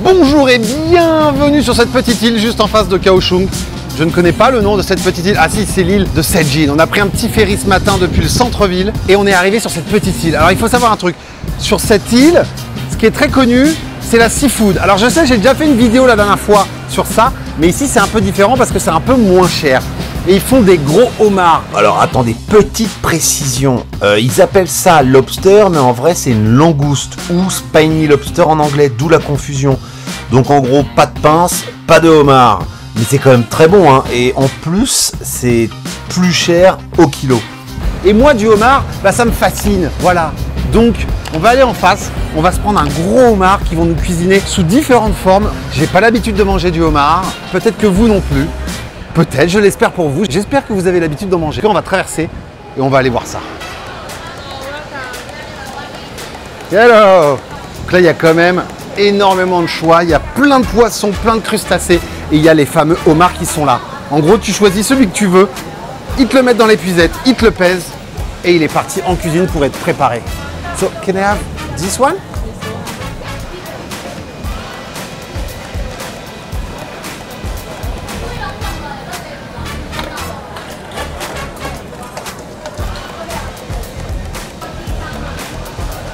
Bonjour et bienvenue sur cette petite île juste en face de Kaohsiung. Je ne connais pas le nom de cette petite île. Ah si, c'est l'île de Sejin. On a pris un petit ferry ce matin depuis le centre-ville et on est arrivé sur cette petite île. Alors il faut savoir un truc. Sur cette île, ce qui est très connu, c'est la seafood. Alors je sais, j'ai déjà fait une vidéo la dernière fois sur ça, mais ici c'est un peu différent parce que c'est un peu moins cher. Et ils font des gros homards. Alors attendez, petite précision. Ils appellent ça lobster, mais en vrai c'est une langouste ou spiny lobster en anglais, d'où la confusion. Donc en gros, pas de pince, pas de homard. Mais c'est quand même très bon, hein. Et en plus, c'est plus cher au kilo. Et moi, du homard, bah, ça me fascine. Voilà. Donc, on va aller en face. On va se prendre un gros homard qui vont nous cuisiner sous différentes formes. J'ai pas l'habitude de manger du homard. Peut-être que vous non plus. Peut-être, je l'espère pour vous. J'espère que vous avez l'habitude d'en manger. On va traverser et on va aller voir ça. Hello! Donc là, il y a quand même énormément de choix. Il y a plein de poissons, plein de crustacés. Et il y a les fameux homards qui sont là. En gros, tu choisis celui que tu veux. Ils te le mettent dans l'épuisette, ils te le pèsent. Et il est parti en cuisine pour être préparé. So, can I have this one?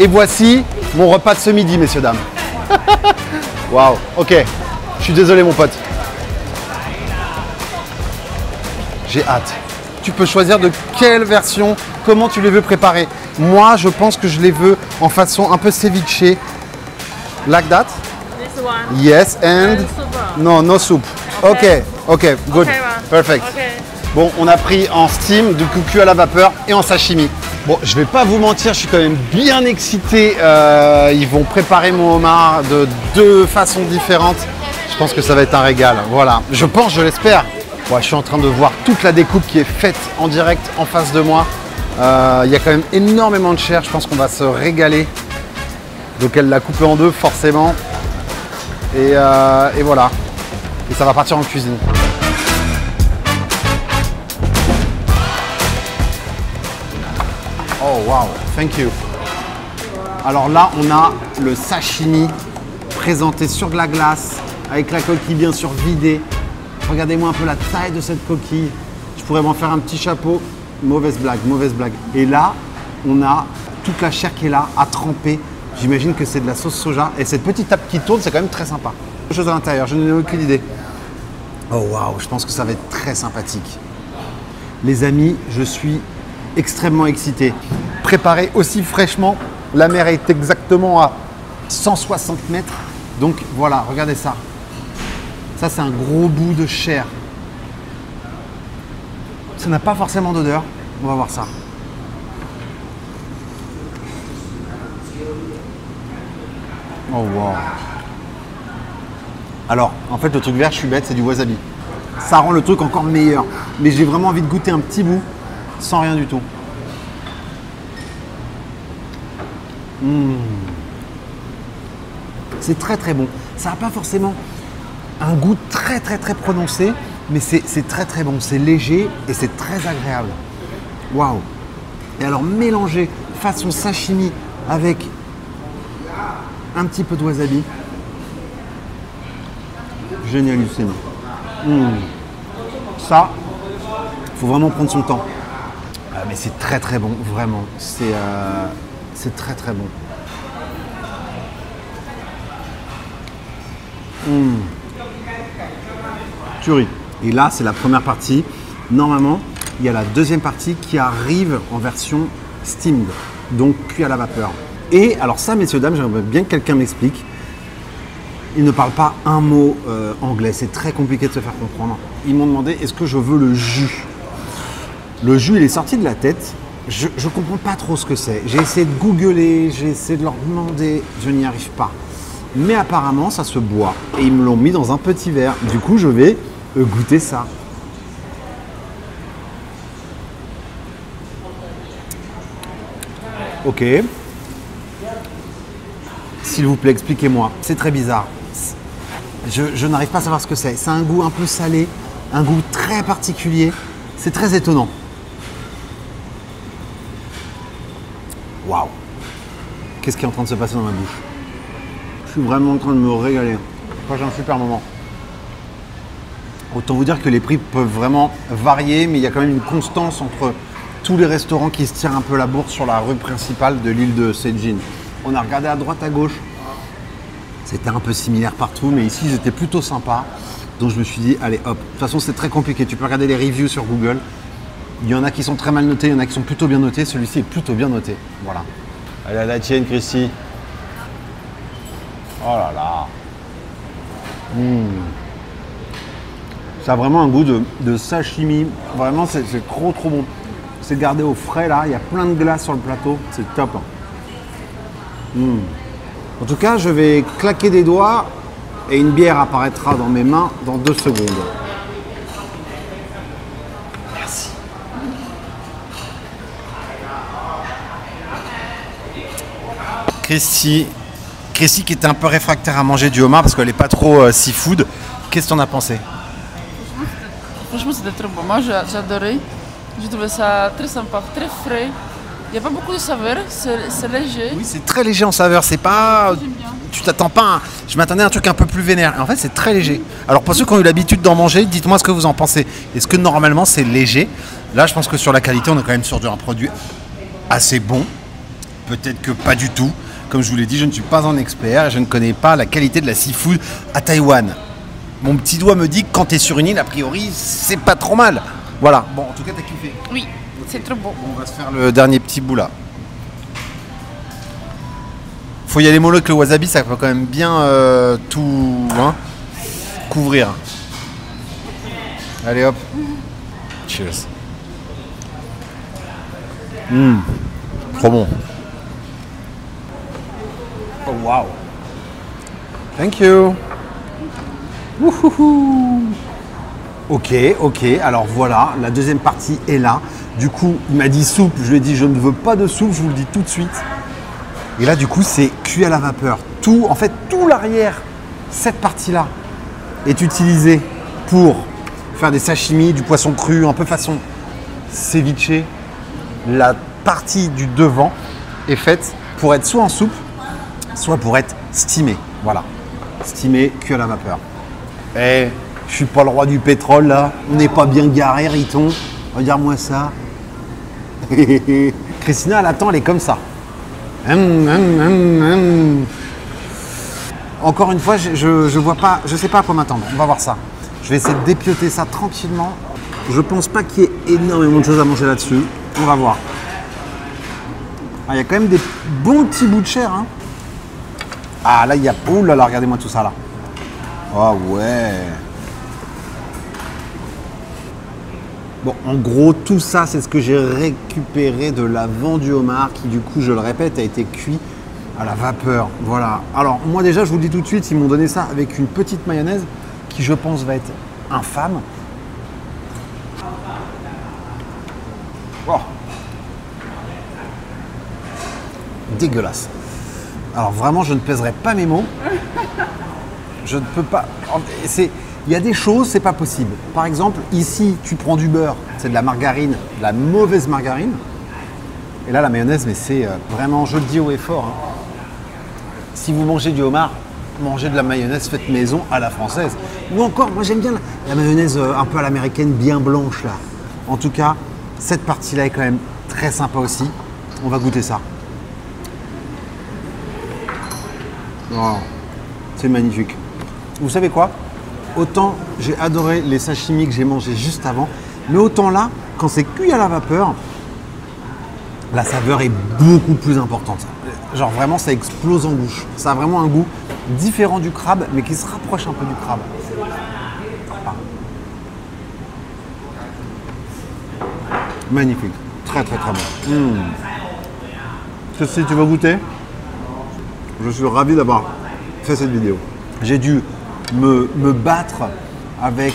Et voici mon repas de ce midi, messieurs, dames. Waouh, ok. Je suis désolé, mon pote. J'ai hâte. Tu peux choisir de quelle version, comment tu les veux préparer. Moi, je pense que je les veux en façon un peu ceviche. Like that? This one. Yes, and... soup. No, no soup. Ok, ok, good. Okay, Perfect. Okay. Bon, on a pris en steam, du coup cuit à la vapeur et en sashimi. Bon, je vais pas vous mentir, je suis quand même bien excité. Ils vont préparer mon homard de deux façons différentes. Je pense que ça va être un régal. Voilà, je pense, je l'espère. Ouais, je suis en train de voir toute la découpe qui est faite en direct en face de moi. Il y a quand même énormément de chair. Je pense qu'on va se régaler. Donc elle l'a coupé en deux forcément. Et voilà. Et ça va partir en cuisine. Oh wow, thank you. Alors là, on a le sashimi présenté sur de la glace, avec la coquille bien sûr vidée. Regardez-moi un peu la taille de cette coquille. Je pourrais m'en faire un petit chapeau. Mauvaise blague, mauvaise blague. Et là, on a toute la chair qui est là, à tremper. J'imagine que c'est de la sauce soja. Et cette petite table qui tourne, c'est quand même très sympa. Quelque chose à l'intérieur, je n'en ai aucune idée. Oh waouh, je pense que ça va être très sympathique. Les amis, je suis extrêmement excité. Préparé aussi fraîchement, la mer est exactement à 160 mètres. Donc voilà, regardez ça. Ça, c'est un gros bout de chair. Ça n'a pas forcément d'odeur. On va voir ça. Oh wow. Alors, en fait, le truc vert, je suis bête, c'est du wasabi. Ça rend le truc encore meilleur. Mais j'ai vraiment envie de goûter un petit bout sans rien du tout. C'est très très bon. Ça n'a pas forcément un goût très prononcé, mais c'est très bon. C'est léger et c'est très agréable. Waouh. Et alors mélanger façon sashimi avec un petit peu de wasabi. Génialissime. Ça, faut vraiment prendre son temps. Mais c'est très bon, vraiment. C'est très bon. Tuerie. Et là, c'est la première partie. Normalement, il y a la deuxième partie qui arrive en version steamed, donc cuit à la vapeur. Et alors ça, messieurs, dames, j'aimerais bien que quelqu'un m'explique. Ils ne parlent pas un mot anglais. C'est très compliqué de se faire comprendre. Ils m'ont demandé, est-ce que je veux le jus? Le jus, il est sorti de la tête. Je ne comprends pas trop ce que c'est. J'ai essayé de googler, j'ai essayé de leur demander. Je n'y arrive pas. Mais apparemment, ça se boit. Et ils me l'ont mis dans un petit verre. Du coup, je vais goûter ça. Ok. S'il vous plaît, expliquez-moi. C'est très bizarre. Je n'arrive pas à savoir ce que c'est. C'est un goût un peu salé, un goût très particulier. C'est très étonnant. Waouh! Qu'est-ce qui est en train de se passer dans ma bouche? Je suis vraiment en train de me régaler. Moi, j'ai un super moment. Autant vous dire que les prix peuvent vraiment varier, mais il y a quand même une constance entre tous les restaurants qui se tirent un peu la bourse sur la rue principale de l'île de Sejin. On a regardé à droite, à gauche. C'était un peu similaire partout, mais ici, ils étaient plutôt sympas. Donc, je me suis dit, allez, hop. De toute façon, c'est très compliqué. Tu peux regarder les reviews sur Google. Il y en a qui sont très mal notés, il y en a qui sont plutôt bien notés. Celui-ci est plutôt bien noté. Voilà. Allez, à la tienne, Christy. Oh là là. Ça a vraiment un goût de sashimi. Vraiment, c'est trop bon. C'est gardé au frais là. Il y a plein de glace sur le plateau. C'est top. En tout cas, je vais claquer des doigts et une bière apparaîtra dans mes mains dans 2 secondes. Merci. Christy qui était un peu réfractaire à manger du homard parce qu'elle n'est pas trop seafood. Qu'est-ce que tu en as pensé? Franchement, c'était trop bon. Moi, j'ai adoré. J'ai trouvé ça très sympa, très frais. Il n'y a pas beaucoup de saveur, c'est léger. Oui, c'est très léger en saveur. C'est pas. J'aime bien. Tu t'attends pas à... Je m'attendais à un truc un peu plus vénère. En fait, c'est très léger. Alors, pour ceux qui ont eu l'habitude d'en manger, dites-moi ce que vous en pensez. Est-ce que normalement, c'est léger? Là, je pense que sur la qualité, on est quand même sur un produit assez bon. Peut-être que pas du tout. Comme je vous l'ai dit, je ne suis pas un expert. Je ne connais pas la qualité de la seafood à Taïwan. Mon petit doigt me dit que quand tu es sur une île, a priori, c'est pas trop mal. Voilà. Bon, en tout cas, t'as kiffé. Oui, c'est trop bon. On va se faire le dernier petit bout là. Faut y aller mollo avec le wasabi, ça peut quand même bien tout couvrir. Allez hop. Cheers. Trop bon. Oh wow. Thank you. Wouhouhou. Ok, alors voilà, la deuxième partie est là. Du coup, il m'a dit soupe, je lui ai dit je ne veux pas de soupe, je vous le dis tout de suite. Et là, du coup, c'est cuit à la vapeur. Tout l'arrière, cette partie-là, est utilisée pour faire des sashimi, du poisson cru, un peu façon ceviche. La partie du devant est faite pour être soit en soupe, soit pour être steamée. Voilà, steamée, cuit à la vapeur. Et je suis pas le roi du pétrole là, on n'est pas bien garé, Riton. Regarde-moi ça. Christina, elle attend, elle est comme ça. Encore une fois, je vois pas, je sais pas à quoi m'attendre. On va voir ça. Je vais essayer de dépioter ça tranquillement. Je pense pas qu'il y ait énormément de choses à manger là-dessus. On va voir. Ah, il y a quand même des bons petits bouts de chair. Hein. Ah là, il y a... Ouh là là, regardez-moi tout ça là. Oh ouais. Bon, en gros, tout ça, c'est ce que j'ai récupéré de l'avant du homard qui, du coup, je le répète, a été cuit à la vapeur. Voilà. Alors, moi, déjà, je vous le dis tout de suite, ils m'ont donné ça avec une petite mayonnaise qui, je pense, va être infâme. Oh. Dégueulasse. Alors, vraiment, je ne pèserai pas mes mots. Je ne peux pas... Il y a des choses, c'est pas possible. Par exemple, ici, tu prends du beurre, c'est de la margarine, de la mauvaise margarine. Et là, la mayonnaise, mais c'est vraiment, je le dis haut et fort. Hein. Si vous mangez du homard, mangez de la mayonnaise faite maison à la française. Ou encore, moi j'aime bien la mayonnaise un peu à l'américaine, bien blanche là. En tout cas, cette partie-là est quand même très sympa aussi. On va goûter ça. Oh, c'est magnifique. Vous savez quoi ? Autant j'ai adoré les sashimi que j'ai mangés juste avant, mais autant là, quand c'est cuit à la vapeur, la saveur est beaucoup plus importante. Genre vraiment, ça explose en bouche. Ça a vraiment un goût différent du crabe, mais qui se rapproche un peu du crabe. Ah. Magnifique. Très très très bon. Qu'est-ce que tu vas goûter ? Je suis ravi d'avoir fait cette vidéo. J'ai dû me battre avec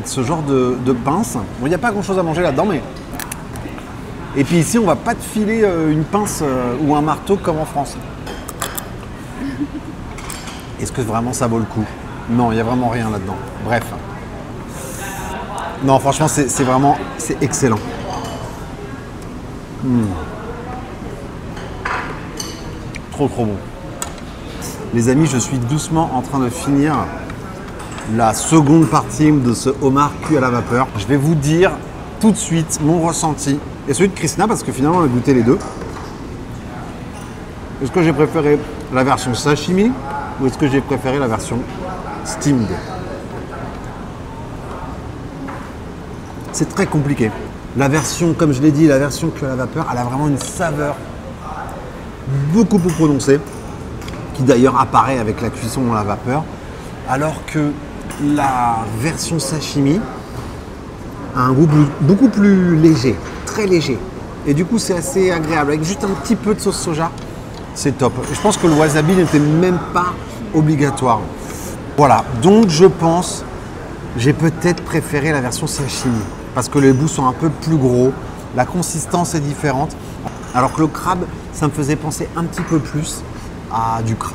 ce genre de pince. Bon, il n'y a pas grand-chose à manger là-dedans, mais... Et puis ici, on va pas te filer une pince ou un marteau comme en France. Est-ce que vraiment ça vaut le coup? Non, il n'y a vraiment rien là-dedans. Bref. Non, franchement, c'est vraiment... C'est excellent. Trop, trop bon. Les amis, je suis doucement en train de finir la seconde partie de ce homard cuit à la vapeur. Je vais vous dire tout de suite mon ressenti et celui de Christina parce que finalement on a goûté les deux. Est-ce que j'ai préféré la version sashimi ou est-ce que j'ai préféré la version steamed? C'est très compliqué. La version, comme je l'ai dit, la version cuit à la vapeur, elle a vraiment une saveur beaucoup plus prononcée qui d'ailleurs apparaît avec la cuisson à la vapeur, alors que la version sashimi a un goût beaucoup plus léger, très léger. Et du coup, c'est assez agréable. Avec juste un petit peu de sauce soja, c'est top. Je pense que le wasabi n'était même pas obligatoire. Voilà, donc je pense, j'ai peut-être préféré la version sashimi parce que les bouts sont un peu plus gros, la consistance est différente. Alors que le crabe, ça me faisait penser un petit peu plus à du crabe.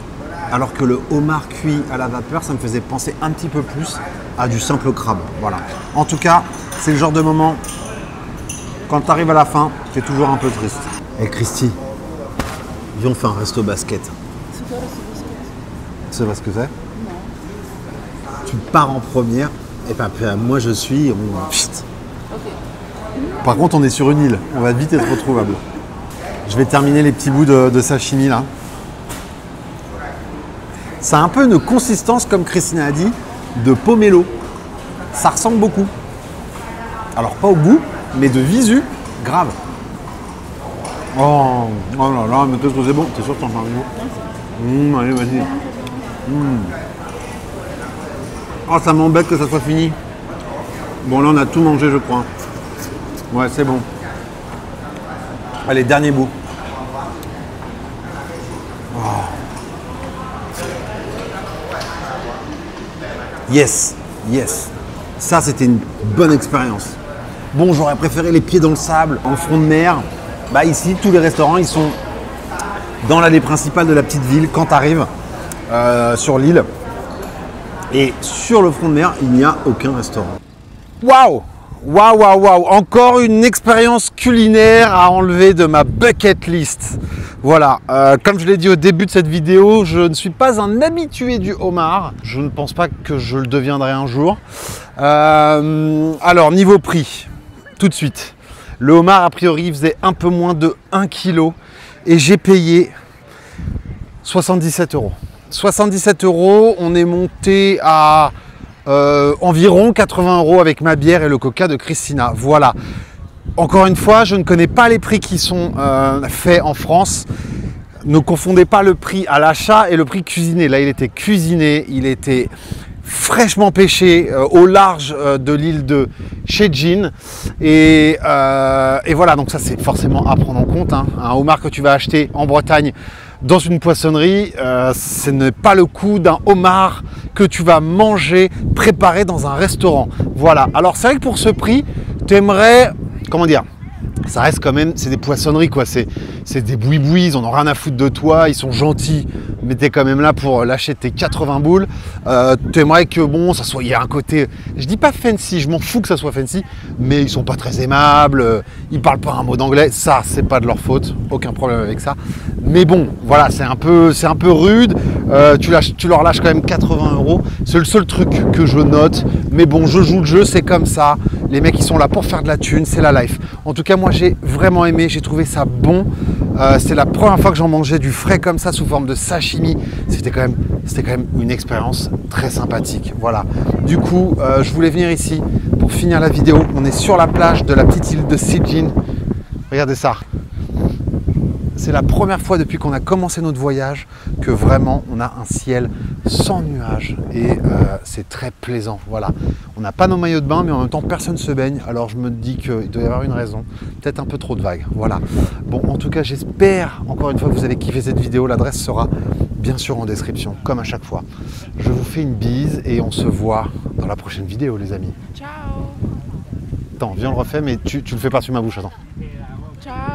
Alors que le homard cuit à la vapeur, ça me faisait penser un petit peu plus à du simple crabe. Voilà. En tout cas, c'est le genre de moment, quand tu arrives à la fin, tu es toujours un peu triste. Et Christy, viens, on fait un resto basket. C'est quoi le basket? Tu sais pas ce que c'est? Non. Tu pars en première, et puis après, moi je suis... Chut. Ok. Par contre, on est sur une île, on va vite être retrouvable. Je vais terminer les petits bouts de sashimi là. Ça a un peu une consistance, comme Christina a dit, de pomelo. Ça ressemble beaucoup. Alors pas au goût, mais de visu, grave. Oh là là, mais qu'est-ce que c'est bon. T'es sûr que t'en fais un goût? Allez, vas-y. Oh, ça m'embête que ça soit fini. Bon, là, on a tout mangé, je crois. Ouais, c'est bon. Allez, dernier bout. Oh. Yes, yes. Ça, c'était une bonne expérience. Bon, j'aurais préféré les pieds dans le sable, en front de mer. Bah ici, tous les restaurants, ils sont dans l'allée principale de la petite ville quand tu arrives sur l'île. Et sur le front de mer, il n'y a aucun restaurant. Waouh! Waouh, waouh, waouh! Encore une expérience culinaire à enlever de ma bucket list. Voilà, comme je l'ai dit au début de cette vidéo, je ne suis pas un habitué du homard. Je ne pense pas que je le deviendrai un jour. Alors, niveau prix, tout de suite. Le homard, a priori, faisait un peu moins de 1 kg et j'ai payé 77 €. 77 €, on est monté à environ 80 € avec ma bière et le coca de Christina. Voilà. Encore une fois, je ne connais pas les prix qui sont faits en France. Ne confondez pas le prix à l'achat et le prix cuisiné. Là, il était cuisiné, il était fraîchement pêché au large de l'île de Shejin. Et voilà, donc ça, c'est forcément à prendre en compte. Hein. Un homard que tu vas acheter en Bretagne dans une poissonnerie, ce n'est pas le coût d'un homard que tu vas manger préparé dans un restaurant. Voilà. Alors, c'est vrai que pour ce prix, tu aimerais... Comment dire, ça reste quand même, c'est des poissonneries quoi, c'est des boui-boui, ils en ont rien à foutre de toi, ils sont gentils, mais t'es quand même là pour lâcher tes 80 boules. T'aimerais que bon, ça soit, il y a un côté, je dis pas fancy, je m'en fous que ça soit fancy, mais ils sont pas très aimables, ils parlent pas un mot d'anglais, ça c'est pas de leur faute, aucun problème avec ça. Mais bon, voilà, c'est un peu rude, tu leur lâches quand même 80 €, c'est le seul truc que je note, mais bon, je joue le jeu, c'est comme ça. Les mecs, ils sont là pour faire de la thune, c'est la life. En tout cas, moi, j'ai vraiment aimé, j'ai trouvé ça bon. C'est la première fois que j'en mangeais du frais comme ça, sous forme de sashimi. C'était quand même une expérience très sympathique. Voilà. Du coup, je voulais venir ici pour finir la vidéo. On est sur la plage de la petite île de Shejin. Regardez ça. C'est la première fois depuis qu'on a commencé notre voyage que vraiment on a un ciel sans nuages et c'est très plaisant. Voilà, on n'a pas nos maillots de bain mais en même temps personne ne se baigne, alors je me dis qu'il doit y avoir une raison, peut-être un peu trop de vagues. Voilà, bon en tout cas j'espère encore une fois que vous avez kiffé cette vidéo, l'adresse sera bien sûr en description comme à chaque fois. Je vous fais une bise et on se voit dans la prochaine vidéo les amis. Ciao. Attends, viens on le refait mais tu le fais par-dessus ma bouche, attends. Ciao.